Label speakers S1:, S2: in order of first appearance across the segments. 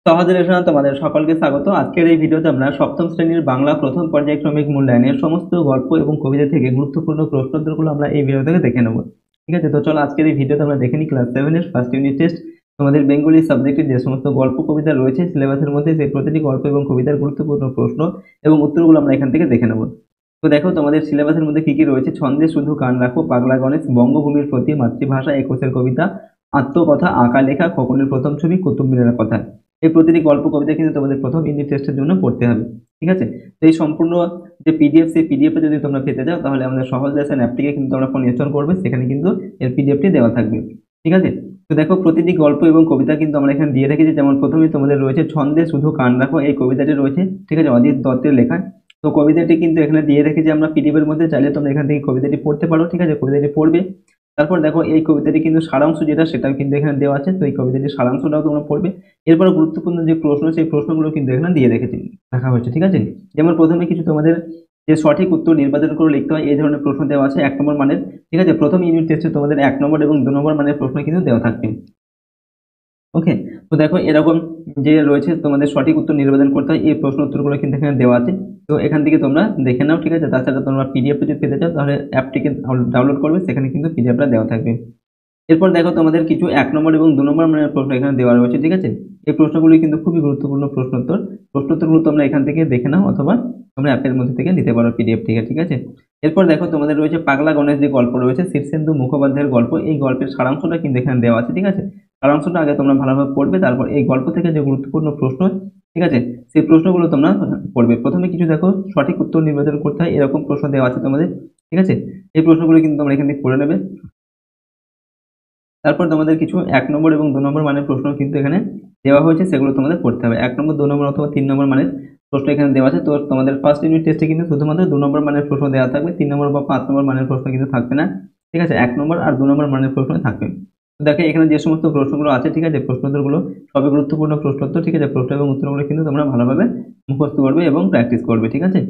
S1: সহজ রেশনে তোমাদের সকলকে স্বাগত। আজকের এই ভিডিওতে আমরা সপ্তম শ্রেণীর বাংলা প্রথম পর্যায়ক্রমিক মূল্যায়নের সমস্ত গল্প এবং কবিতা থেকে গুরুত্বপূর্ণ প্রশ্নোত্তরগুলো আমরা এই ভিডিও থেকে দেখে নেব। ঠিক আছে, তো চলো আজকের এই ভিডিওতে আমরা দেখে নিই ক্লাস 7 এর ফার্স্ট ইউনিট টেস্ট তোমাদের বেঙ্গলি সাবজেক্টের যে সমস্ত গল্প কবিতা রয়েছে সিলেবাসের মধ্যে, সেই প্রতিটি গল্প এবং কবিতার গুরুত্বপূর্ণ প্রশ্ন এবং উত্তরগুলো আমরা এখান থেকে দেখে নেব। তো দেখো তোমাদের সিলেবাসের মধ্যে কি কি রয়েছে: ছন্দে শুধু কান রাখো, পাগলা গণেশ, বঙ্গভূমির প্রতি, মাতৃভাষা, একুশের কবিতা, আত্মকথা, আঁকা লেখা, খোকনের প্রথম ছবি, কুতুব মিনারের কথা। এই প্রতিটি গল্প কবিতা কিন্তু তোমাদের প্রথম ইউনিট টেস্টের জন্য পড়তে হবে। ঠিক আছে, তো এই সম্পূর্ণ যে পিডিএফ, সেই পিডিএফ যদি তোমরা পেতে চাও তাহলে আমাদের সহজ লেসন অ্যাপটিকে কিন্তু তোমরা ফোন ইনস্টল করবে, সেখানে কিন্তু এর পিডিএফটি দেওয়া থাকবে। ঠিক আছে, তো দেখো প্রতিটি গল্প এবং কবিতা কিন্তু আমরা এখানে দিয়ে রেখেছি। যেমন প্রথমে তোমাদের রয়েছে ছন্দে শুধু কান রাখো, এই কবিতাটি রয়েছে, ঠিক আছে, অজিত দত্তের লেখা। তো কবিতাটি কিন্তু এখানে দিয়ে রেখেছি আমরা পিডিএফ এর মধ্যে, চাইলে তোমরা এখান থেকে কবিতাটি পড়তে পারো। ঠিক আছে, কবিতাটি পড়বে। তারপর দেখো এই কবিতাটি কিন্তু সারাংশ যেটা, সেটাও কিন্তু এখানে দেওয়া আছে, তো এই কবিতাটির সারাংশটাও তোমরা পড়বে। এরপর গুরুত্বপূর্ণ যে প্রশ্ন, সেই প্রশ্নগুলো কিন্তু এখানে দিয়ে রেখেছি, রাখা হয়েছে। ঠিক আছে, যেমন প্রথমে কিছু তোমাদের যে সঠিক উত্তর নির্বাচন করে লিখতে হয়, এই ধরনের প্রশ্ন দেওয়া আছে 1 নম্বর মানের। ঠিক আছে, প্রথম ইউনিট টেস্টে তোমাদের 1 নম্বর এবং 2 নম্বর মানের প্রশ্ন কিন্তু দেওয়া থাকবে। ওকে, তো দেখো এরকম যে রয়েছে তোমাদের সঠিক উত্তর নির্বাচন করতে হয়, এই প্রশ্ন উত্তরগুলো কিন্তু এখানে দেওয়া আছে। তো এখান থেকে তোমরা দেখে নাও। ঠিক আছে, তাছাড়া তোমরা পিডিএফ যদি পেতে চাও তাহলে অ্যাপটিকে ডাউনলোড করবে, সেখানে কিন্তু পিডিএফটা দেওয়া থাকবে। এরপর দেখো তোমাদের কিছু 1 নম্বর এবং 2 নম্বর মানের প্রশ্ন এখানে দেওয়া রয়েছে। ঠিক আছে, এই প্রশ্নগুলি কিন্তু খুবই গুরুত্বপূর্ণ প্রশ্নোত্তর। প্রশ্নোত্তরগুলো তোমরা এখান থেকে দেখে নাও, অথবা তোমরা অ্যাপের মধ্যে থেকে নিতে পারো পিডিএফ থেকে। ঠিক আছে, এরপর দেখো তোমাদের রয়েছে পাগলা গণেশ যে গল্প রয়েছে, শীর্ষেন্দু মুখোপাধ্যায়ের গল্প। এই গল্পের সারাংশটা কিন্তু এখানে দেওয়া আছে। ঠিক আছে, সারাংশটা আগে তোমরা ভালোভাবে পড়বে, তারপর এই গল্প থেকে যে গুরুত্বপূর্ণ প্রশ্ন, ঠিক আছে, সেই প্রশ্নগুলো তোমরা পড়বে। প্রথমে কিছু দেখো সঠিক উত্তর নির্বাচন করতে হয়, এরকম প্রশ্ন দেওয়া আছে তোমাদের। ঠিক আছে, এই প্রশ্নগুলো কিন্তু তোমরা এখান থেকে পড়ে নেবে। তারপর তোমাদের কিছু 1 নম্বর এবং 2 নম্বর মানের প্রশ্ন কিন্তু এখানে দেওয়া হয়েছে, সেগুলো তোমাদের পড়তে হবে। 1 নম্বর, 2 নম্বর অথবা 3 নম্বর মানের প্রশ্ন এখানে দেওয়া আছে। তো তোমাদের ফার্স্ট ইউনিট টেস্টে কিন্তু শুধুমাত্র 2 নম্বর মানের প্রশ্ন দেওয়া থাকবে, 3 নম্বর বা 5 নম্বর মানের প্রশ্ন কিন্তু থাকবে না। ঠিক আছে, 1 নম্বর আর 2 নম্বর মানের প্রশ্ন থাকবে। তো দেখো এখানে যে সমস্ত প্রশ্নগুলো আছে, ঠিক আছে, প্রশ্নোত্তরগুলো সবই গুরুত্বপূর্ণ প্রশ্নোত্তর। ঠিক আছে, প্রশ্ন এবং উত্তরগুলো কিন্তু তোমরা ভালোভাবে মুখস্থ করবে এবং প্র্যাকটিস করবে। ঠিক আছে,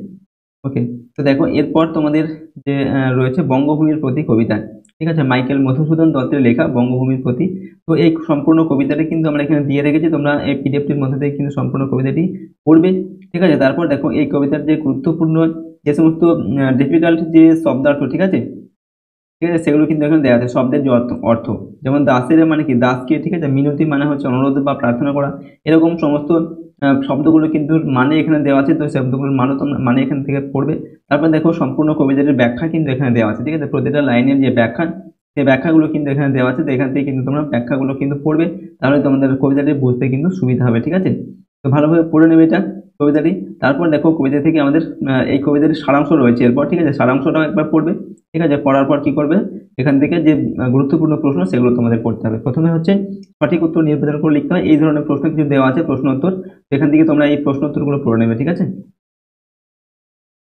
S1: ওকে। তো দেখো এরপর তোমাদের যে রয়েছে বঙ্গভূমির প্রতি কবিতা। ঠিক আছে, মাইকেল মধুসূদন দত্তের লেখা বঙ্গভূমির প্রতি। তো এই সম্পূর্ণ কবিতাটি কিন্তু আমরা এখানে দিয়ে রেখেছি, তোমরা এই পিডিএফটির মধ্যে থেকে কিন্তু সম্পূর্ণ কবিতাটি পড়বে। ঠিক আছে, তারপর দেখো এই কবিতার যে গুরুত্বপূর্ণ যে সমস্ত ডিফিকাল্ট যে শব্দার্থ, ঠিক আছে, ঠিক আছে, সেগুলো কিন্তু এখানে দেওয়া আছে। শব্দের যে অর্থ অর্থ যেমন দাসের মানে কি, দাসকে, ঠিক আছে, মিনতি মানে হচ্ছে অনুরোধ বা প্রার্থনা করা, এরকম সমস্ত শব্দগুলো কিন্তু মানে এখানে দেওয়া আছে। তো শব্দগুলোর মানে তোমরা মানে এখান থেকে পড়বে। তারপর দেখো সম্পূর্ণ কবিতাটির ব্যাখ্যা কিন্তু এখানে দেওয়া আছে। ঠিক আছে, প্রতিটা লাইনের যে ব্যাখ্যা, সেই ব্যাখ্যাগুলো কিন্তু এখানে দেওয়া আছে। তো এখান থেকে কিন্তু তোমরা ব্যাখ্যাগুলো কিন্তু পড়বে, তাহলে তোমাদের কবিতাটি বুঝতে কিন্তু সুবিধা হবে। ঠিক আছে, তো ভালোভাবে পড়ে নেবে এটা কবিতাটি। তারপর দেখো কবিতা থেকে আমাদের এই কবিতাটির সারাংশ রয়েছে এরপর। ঠিক আছে, সারাংশটাও একবার পড়বে। ঠিক আছে, পড়ার পর কি করবে, এখান থেকে যে গুরুত্বপূর্ণ প্রশ্ন সেগুলো তোমাদের পড়তে হবে। প্রথমে হচ্ছে সঠিক উত্তর নির্বাচন করে লিখতে হয়, এই ধরনের প্রশ্ন কিছু দেওয়া আছে প্রশ্ন উত্তর, এখান থেকে তোমরা এই প্রশ্ন উত্তরগুলো পড়ে নেবে। ঠিক আছে,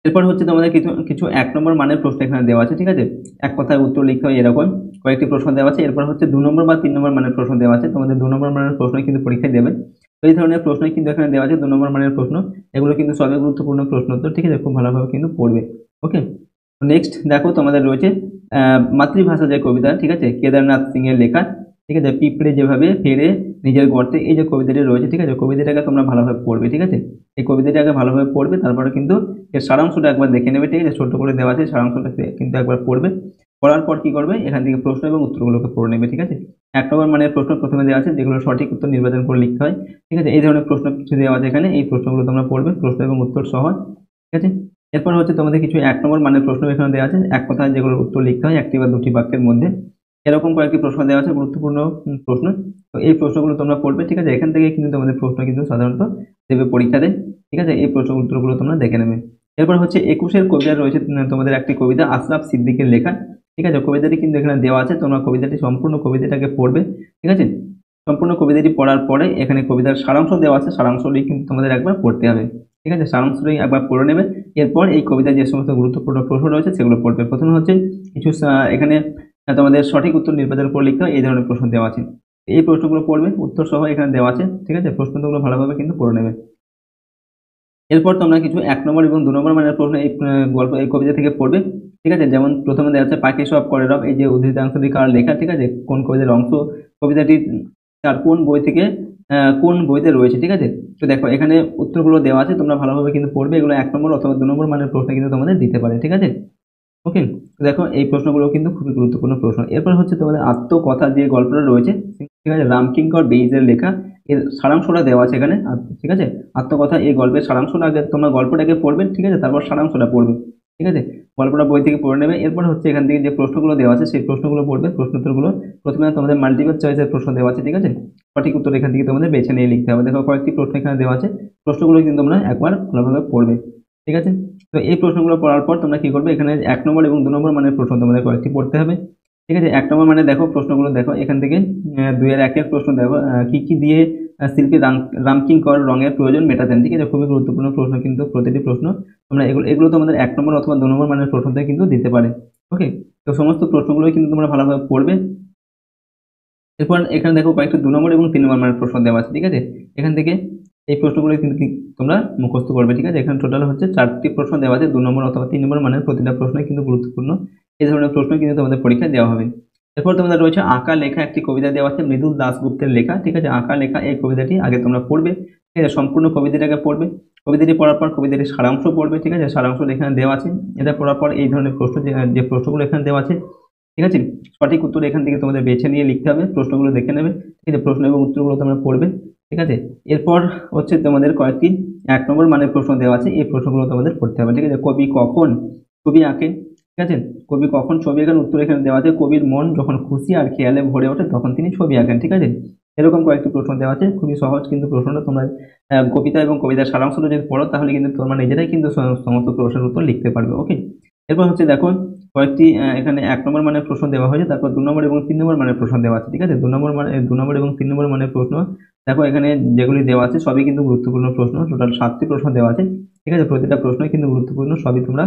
S1: এরপর হচ্ছে তোমাদের কিছু কিছু 1 নম্বর মানের প্রশ্ন এখানে দেওয়া আছে। ঠিক আছে, এক কথায় উত্তর লিখতে হয়, এরকম কয়েকটি প্রশ্ন দেওয়া আছে। এরপর হচ্ছে 2 নম্বর বা 3 নম্বর মানের প্রশ্ন দেওয়া আছে, তোমাদের 2 নম্বর মানের প্রশ্ন কিন্তু পরীক্ষায় দেবে। তো এই ধরনের প্রশ্ন কিন্তু এখানে দেওয়া আছে, 2 নম্বর মানের প্রশ্ন, এগুলো কিন্তু সবই গুরুত্বপূর্ণ প্রশ্ন উত্তর। ঠিক আছে, খুব ভালোভাবে কিন্তু পড়বে। ওকে, নেক্সট দেখো তোমাদের রয়েছে মাতৃভাষা যে কবিতা, ঠিক আছে, কেদারনাথ সিং এর লেখা। ঠিক আছে, পিঁপড়ে যেভাবে ফেরে নিজের গর্তে, এই যে কবিতাটি রয়েছে, ঠিক আছে, কবিতাটাকে তোমরা ভালোভাবে পড়বে। ঠিক আছে, এই কবিতাটি আগে ভালোভাবে পড়বে, তারপরে কিন্তু এর সারাংশটা একবার দেখে নেবে। ঠিক আছে, ছোট্ট করে দেওয়া আছে, সারাংশটা কিন্তু একবার পড়বে। পড়ার পর কি করবে, এখান থেকে প্রশ্ন এবং উত্তরগুলোকে পড়ে নেবে। ঠিক আছে, 1 নম্বর মানের প্রশ্ন প্রথমে দেওয়া আছে, যেগুলো সঠিক উত্তর নির্বাচন করে লিখতে হয়। ঠিক আছে, এই ধরনের প্রশ্ন কিছু দেওয়া আছে এখানে, এই প্রশ্নগুলো তোমরা পড়বে, প্রশ্ন এবং উত্তর সহ। ঠিক আছে, এরপর হচ্ছে তোমাদের কিছু 1 নম্বর মানের প্রশ্ন এখানে দেওয়া আছে, এক কথায় যেগুলোর উত্তর লিখতে হয় একটি বা দুটি বাক্যের মধ্যে, এরকম কয়েকটি প্রশ্ন দেওয়া আছে, গুরুত্বপূর্ণ প্রশ্ন। তো এই প্রশ্নগুলো তোমরা পড়বে। ঠিক আছে, এখান থেকে কিন্তু তোমাদের প্রশ্ন কিন্তু সাধারণত দেবে পরীক্ষাতে। ঠিক আছে, এই প্রশ্ন উত্তরগুলো তোমরা দেখে নেবে। এরপর হচ্ছে 21-এর কবিতা রয়েছে তোমাদের একটি কবিতা আশরাফ সিদ্দিকের লেখা। ঠিক আছে, কবিতাটি কিন্তু এখানে দেওয়া আছে, তোমরা কবিতাটি সম্পূর্ণ কবিতাটাকে পড়বে। ঠিক আছে, সম্পূর্ণ কবিতাটি পড়ার পরে এখানে কবিতার সারাংশ দেওয়া আছে, সারাংশটি কিন্তু তোমাদের একবার পড়তে হবে। ঠিক আছে, সারাংশটি একবার পড়ে নেবে। এরপর এই কবিতার যে সমস্ত গুরুত্বপূর্ণ প্রশ্ন রয়েছে সেগুলো পড়বে। প্রথমে হচ্ছে কিছু এখানে তোমাদের সঠিক উত্তর নির্বাচন করে লিখতে হয়, এই ধরনের প্রশ্ন দেওয়া আছে। এই প্রশ্নগুলো পড়বে, উত্তর সহ এখানে দেওয়া আছে। ঠিক আছে, প্রশ্নগুলো ভালোভাবে কিন্তু পড়ে নেবে। এরপর তোমরা কিছু 1 নম্বর এবং 2 নম্বর মানের প্রশ্ন এই গল্প এই কবিতা থেকে পড়বে। ঠিক আছে, যেমন প্রথমে দেওয়া আছে পাখি সব করে রব, এই যে উদ্ধৃতাংশটি কার লেখা, ঠিক আছে, কোন কবিতার অংশ, কবিতাটি আর কোন বই থেকে কোন বইতে রয়েছে, ঠিক আছে। তো দেখো এখানে উত্তরগুলো দেওয়া আছে, তোমরা ভালোভাবে কিন্তু পড়বে, এগুলো 1 নম্বর অথবা 2 নম্বর মানের প্রশ্ন কিন্তু তোমাদের দিতে পারে, ঠিক আছে। ওকে, তো দেখো এই প্রশ্নগুলো কিন্তু খুবই গুরুত্বপূর্ণ প্রশ্ন। এরপর হচ্ছে তোমাদের আত্মকথা যে গল্পটা রয়েছে, ঠিক আছে, রামকিঙ্কর বেইজের লেখা, এর সারাংশটা দেওয়া আছে এখানে, ঠিক আছে। আত্মকথা এই গল্পের সারাংশটা আগে তোমরা গল্পটাকে পড়বে, ঠিক আছে, তারপর সারাংশটা পড়বে, ঠিক আছে। গল্পটা বই থেকে পড়ে নেবে। এরপর হচ্ছে এখান থেকে যে প্রশ্নগুলো দেওয়া আছে সেই প্রশ্নগুলো পড়বে, প্রশ্নোত্তরগুলো। প্রথমে তোমাদের মাল্টিপল চয়েসের প্রশ্ন দেওয়া আছে, ঠিক আছে। সঠিক উত্তর এখান থেকে তোমাদের বেছে নিয়ে লিখতে হবে। দেখো কয়েকটি প্রশ্ন এখানে দেওয়া আছে, প্রশ্নগুলো কিন্তু তোমরা একবার ভালোভাবে পড়বে, ঠিক আছে। তো এই প্রশ্নগুলো পড়ার পর তোমরা কি করবে, এখানে 1 নম্বর এবং 2 নম্বর মানের প্রশ্ন তোমাদের কয়েকটি পড়তে হবে, ঠিক আছে। 1 নম্বর মানে দেখো প্রশ্নগুলো দেখো এখান থেকে 2-এর 1-এর প্রশ্ন দেখো, কি কি দিয়ে শিল্পী রামকিঙ্কর রঙের প্রয়োজন মেটাতেন, ঠিক আছে। খুবই গুরুত্বপূর্ণ প্রশ্ন কিন্তু প্রতিটি প্রশ্ন, তোমরা এগুলো এগুলো তোমাদের 1 নম্বর অথবা 2 নম্বর মানের প্রশ্ন থেকে কিন্তু দিতে পারে। ওকে, তো সমস্ত প্রশ্নগুলো কিন্তু তোমরা ভালোভাবে পড়বে। এরপর এখানে দেখো কয়েকটা 2 নম্বর এবং 3 নম্বর মানের প্রশ্ন দেওয়া আছে, ঠিক আছে। এখান থেকে এই প্রশ্নগুলো কিন্তু তোমরা মুখস্থ করবে, ঠিক আছে। এখানে টোটাল হচ্ছে 4টি প্রশ্ন দেওয়া আছে, 2 নম্বর অথবা 3 নম্বর মানের প্রতিটা প্রশ্নই কিন্তু গুরুত্বপূর্ণ। এই ধরনের প্রশ্ন কিন্তু তোমাদের পরীক্ষায় দেওয়া হবে। এরপর তোমাদের রয়েছে আঁকা লেখা, একটি কবিতা দেওয়া আছে মৃদুল দাশগুপ্তের লেখা, ঠিক আছে। আঁকা লেখা এই কবিতাটি আগে তোমরা পড়বে, ঠিক আছে, সম্পূর্ণ কবিতাটাকে পড়বে। কবিতাটি পড়ার পর কবিতাটির সারাংশ পড়বে, ঠিক আছে। সারাংশটা এখানে দেওয়া আছে, এটা পড়ার পর এই ধরনের প্রশ্ন যে প্রশ্নগুলো এখানে দেওয়া আছে, ঠিক আছে, সঠিক উত্তর এখান থেকে তোমাদের বেছে নিয়ে লিখতে হবে, প্রশ্নগুলো দেখে নেবে, ঠিক আছে। প্রশ্ন এবং উত্তরগুলো তোমরা পড়বে, ঠিক আছে। এরপর হচ্ছে তোমাদের কয়েকটি 1 নম্বর মানের প্রশ্ন দেওয়া আছে, এই প্রশ্নগুলো তোমাদের পড়তে হবে, ঠিক আছে। কবি কখন ছবি আঁকেন, ঠিক আছে। কবি কখন ছবি আঁকেন, উত্তর এখানে দেওয়া আছে কবির মন যখন খুশি আর খেয়ালে ভরে ওঠে তখন তিনি ছবি আঁকেন, ঠিক আছে। এরকম কয়েকটি প্রশ্ন দেওয়া আছে, খুবই সহজ কিন্তু প্রশ্নটা। তোমরা কবিতা এবং কবিতার সারাংশটা যদি পড়ো তাহলে কিন্তু তোমরা নিজেরাই কিন্তু সমস্ত প্রশ্নের উত্তর লিখতে পারবে। ওকে, এরপর হচ্ছে দেখো কয়েকটি এখানে 1 নম্বর মানের প্রশ্ন দেওয়া হয়েছে, তারপর 2 নম্বর এবং 3 নম্বর মানের প্রশ্ন দেওয়া আছে, ঠিক আছে। 2 নম্বর এবং 3 নম্বর মানের প্রশ্ন দেখো এখানে যেগুলি দেওয়া আছে সবই কিন্তু গুরুত্বপূর্ণ প্রশ্ন, টোটাল 7টি প্রশ্ন দেওয়া আছে, ঠিক আছে। প্রতিটা প্রশ্নই কিন্তু গুরুত্বপূর্ণ, সবই তোমরা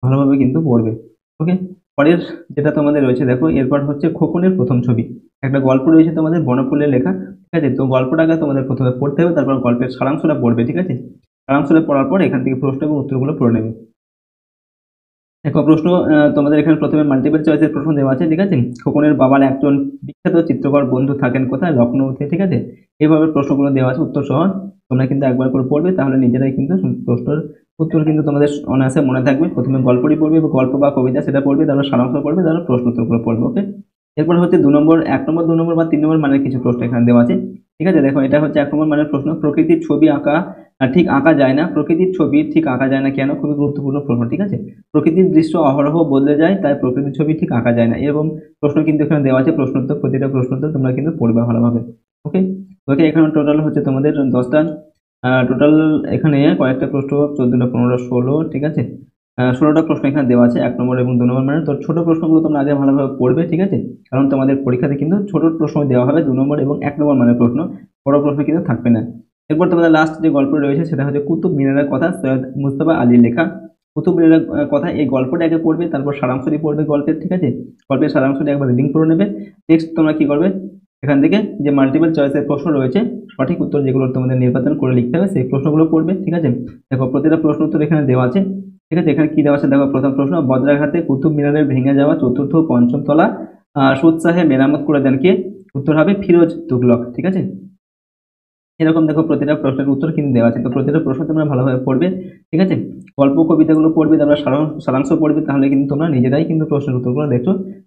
S1: ভালোভাবে কিন্তু পড়বে। ওকে, পরের যেটা তোমাদের রয়েছে দেখো, এরপর হচ্ছে খোকনের প্রথম ছবি, একটা গল্প রয়েছে তোমাদের বনফুলের লেখা, ঠিক আছে। তো গল্পটাকে তোমাদের প্রথমে পড়তে হবে, তারপর গল্পের সারাংশটা পড়বে, ঠিক আছে। সারাংশটা পড়ার পর এখান থেকে প্রশ্ন এবং উত্তরগুলো পড়ে নেবে। দেখো প্রশ্ন তোমাদের এখানে প্রথমে মাল্টিপল চয়েসের প্রশ্ন দেওয়া আছে, ঠিক আছে। খোকনের বাবার একজন বিখ্যাত চিত্রকর বন্ধু থাকেন কোথায়, লখনৌতে, ঠিক আছে। এইভাবে প্রশ্নগুলো দেওয়া আছে উত্তর সহ, তোমরা কিন্তু একবার করে পড়বে, তাহলে নিজেরাই কিন্তু প্রশ্নের উত্তর কিন্তু তোমাদের অনায়াসে মনে থাকবে। প্রথমে গল্পটি পড়বে, গল্প বা কবিতা সেটা পড়বে, তারপর সারাংশ পড়বে, তারপর প্রশ্ন উত্তরগুলো পড়বে। ওকে, এরপর হচ্ছে 2 নম্বর 1 নম্বর 2 নম্বর বা 3 নম্বর মানের কিছু প্রশ্ন এখানে দেওয়া আছে, ঠিক আছে। দেখো এটা হচ্ছে 1 নম্বর মানের প্রশ্ন, প্রকৃতির ছবি আঁকা ঠিক আঁকা যায় না, প্রকৃতির ছবি ঠিক আঁকা যায় না কেন, খুবই গুরুত্বপূর্ণ প্রশ্ন, ঠিক আছে। প্রকৃতির দৃশ্য অহরহ বদলে যায়, তাই প্রকৃতির ছবি ঠিক আঁকা যায় না, এরকম প্রশ্ন কিন্তু এখানে দেওয়া আছে। প্রশ্নোত্তর প্রতিটা প্রশ্নোত্তর তোমরা কিন্তু পড়বে ভালোভাবে। ওকে, ওকে, এখানে টোটাল হচ্ছে তোমাদের 10টা, টোটাল এখানে কয়েকটা প্রশ্ন 14টা 15টা 16, ঠিক আছে। 16টা প্রশ্ন এখানে দেওয়া আছে 1 নম্বর এবং 2 নম্বর মানে। তো ছোট প্রশ্নগুলো তোমরা আগে ভালোভাবে পড়বে, ঠিক আছে, কারণ তোমাদের পরীক্ষাতে কিন্তু ছোট প্রশ্ন দেওয়া হবে 2 নম্বর এবং 1 নম্বর মানের প্রশ্ন, বড় প্রশ্ন কিন্তু থাকবে না। এরপর তোমাদের লাস্ট যে গল্প রয়েছে সেটা হচ্ছে কুতুব মিনারের কথা, সৈয়দ মুজতবা আলীর লেখা। কুতুব মিনারের কথা এই গল্পটা আগে পড়বে, তারপর সারাংশটি পড়বে গল্পের, ঠিক আছে। গল্পের সারাংশটি একবার রিডিং করে নেবে। নেক্সট তোমরা কি করবে, এখান থেকে যে মাল্টিপল চয়েসের প্রশ্ন রয়েছে সঠিক উত্তর যেগুলো তোমাদের নির্বাচন করে লিখতে হবে সেই প্রশ্নগুলো পড়বে, ঠিক আছে। দেখো প্রতিটা প্রশ্ন উত্তর এখানে দেওয়া আছে, ঠিক আছে। এখানে কি দেওয়া আছে দেখো, প্রথম প্রশ্ন, বজ্রাঘাতে কুতুব মিনারের ভেঙে যাওয়া চতুর্থ ও পঞ্চম তলা সুৎসাহে মেরামত করে দেন কে, উত্তর হবে ফিরোজ তুগলক, ঠিক আছে। এরকম দেখো প্রতিটা প্রশ্নের উত্তর কিন্তু দেওয়া আছে, তো প্রতিটা প্রশ্ন তোমরা ভালোভাবে পড়বে, ঠিক আছে। গল্প কবিতাগুলো পড়বে, তারপর সারাংশ পড়বে, তাহলে কিন্তু তোমরা নিজেরাই কিন্তু প্রশ্নের উত্তরগুলো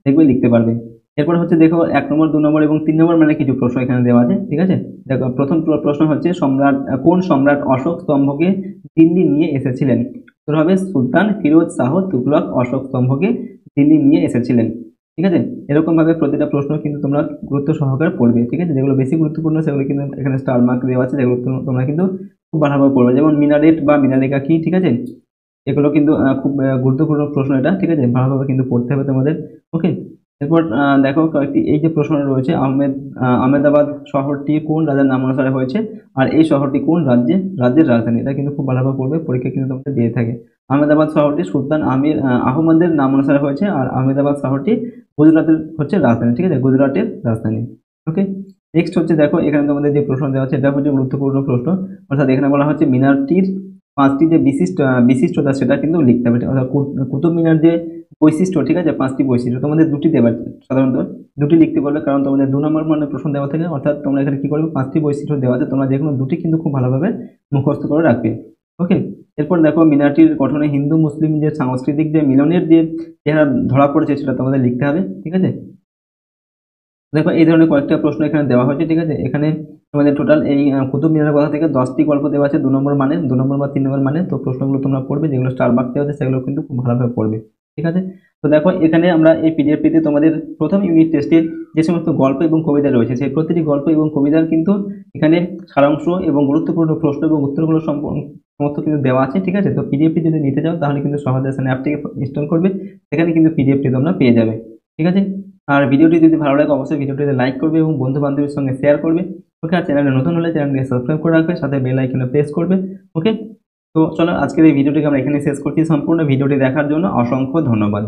S1: দেখবে লিখতে পারবে। এরপর হচ্ছে দেখো 1 নম্বর 2 নম্বর এবং 3 নম্বর মানে কিছু প্রশ্ন এখানে দেওয়া আছে, ঠিক আছে। দেখো প্রথম প্রশ্ন হচ্ছে কোন সম্রাট অশোক স্তম্ভকে দিল্লি নিয়ে এসেছিলেন, উত্তর হবে সুলতান ফিরোজ শাহ তুগলক অশোক স্তম্ভকে দিল্লি নিয়ে এসেছিলেন, ঠিক আছে। এরকম ভাবে প্রতিটা প্রশ্ন কিন্তু তোমরা গুরুত্ব সহকারে পড়বে, ঠিক আছে। যেগুলো বেশি গুরুত্বপূর্ণ সেগুলো কিন্তু এখানে স্টার মার্ক দেওয়া আছে, যেগুলো তোমরা কিন্তু খুব ভালোভাবে পড়বে, যেমন মিনারেট বা মিনালিকা কি, ঠিক আছে। এগুলো কিন্তু খুব গুরুত্বপূর্ণ প্রশ্ন এটা, ঠিক আছে, ভালোভাবে কিন্তু পড়তে হবে তোমাদের। ওকে, এরপর দেখো কয়েকটি এই যে প্রশ্ন রয়েছে, আহমেদাবাদ শহরটি কোন রাজার নাম অনুসারে হয়েছে, আর এই শহরটি কোন রাজ্যের রাজধানী, এটা কিন্তু খুব ভালোভাবে পড়বে, পরীক্ষা কিন্তু তোমাদের দিয়ে থাকে। আহমেদাবাদ শহরটি সুলতান আহমদের নাম অনুসারে হয়েছে, আর আহমেদাবাদ শহরটি গুজরাটের হচ্ছে রাজধানী, ঠিক আছে, গুজরাটের রাজধানী। ওকে, নেক্সট হচ্ছে দেখো এখানে তোমাদের যে প্রশ্ন দেওয়া আছে এটা হচ্ছে গুরুত্বপূর্ণ প্রশ্ন, অর্থাৎ এখানে বলা হচ্ছে মিনারটির 5টি যে বিশিষ্টতা সেটা কিন্তু লিখতে হবে, অর্থাৎ কুতুব মিনার যে বৈশিষ্ট্য, ঠিক আছে, 5টি বৈশিষ্ট্য তোমাদের দুটি দেওয়া, সাধারণত দুটি লিখতে বলবে, কারণ তোমাদের 2 নম্বর মানে প্রশ্ন দেওয়া থাকে, অর্থাৎ তোমরা এখানে কি করবে, 5টি বৈশিষ্ট্য দেওয়া আছে, তোমরা যে কোনো দুটি কিন্তু খুব ভালোভাবে মুখস্থ করে রাখবে। ওকে, এরপর দেখো মিনারটির গঠনে হিন্দু মুসলিম যে সাংস্কৃতিক যে মিলনের যে চেহারা ধরা পড়েছে সেটা তোমাদের লিখতে হবে, ঠিক আছে। দেখো এই ধরনের কয়েকটা প্রশ্ন এখানে দেওয়া হয়েছে, ঠিক আছে। এখানে তোমাদের টোটাল এই কুতুব মিনারের কথা থেকে 10টি গল্প দেওয়া আছে 2 নম্বর মানে, 2 নম্বর বা 3 নম্বর মানে। তো প্রশ্নগুলো তোমরা পড়বে, যেগুলো স্টার মার্ক দেওয়া আছে সেগুলো কিন্তু খুব ভালোভাবে পড়বে, ঠিক আছে। তো দেখো এখানে আমরা এই পিডিএফটিতে তোমাদের প্রথম ইউনিট টেস্টের যে সমস্ত গল্প এবং কবিতা রয়েছে সেই প্রতিটি গল্প এবং কবিতার কিন্তু এখানে সারাংশ এবং গুরুত্বপূর্ণ প্রশ্ন এবং উত্তরগুলো সমস্ত কিন্তু দেওয়া আছে, ঠিক আছে। তো পিডিএফটি যদি নিতে চাও তাহলে কিন্তু সহজে অ্যাপটিকে ইনস্টল করবে, সেখানে কিন্তু পিডিএফটি তোমরা পেয়ে যাবে, ঠিক আছে। আর ভিডিওটি যদি ভালো লাগে অবশ্যই ভিডিওটিতে লাইক করবে এবং বন্ধু বান্ধবের সঙ্গে শেয়ার করবে। ওকে, আর চ্যানেলে নতুন হলে চ্যানেলটিকে সাবস্ক্রাইব করে রাখবে, সাথে বেল আইকনে প্রেস করবে। ওকে, তো চলো আজকের এই ভিডিওটিকে আমরা এখানে শেষ করছি। সম্পূর্ণ ভিডিওটি দেখার জন্য অসংখ্য ধন্যবাদ।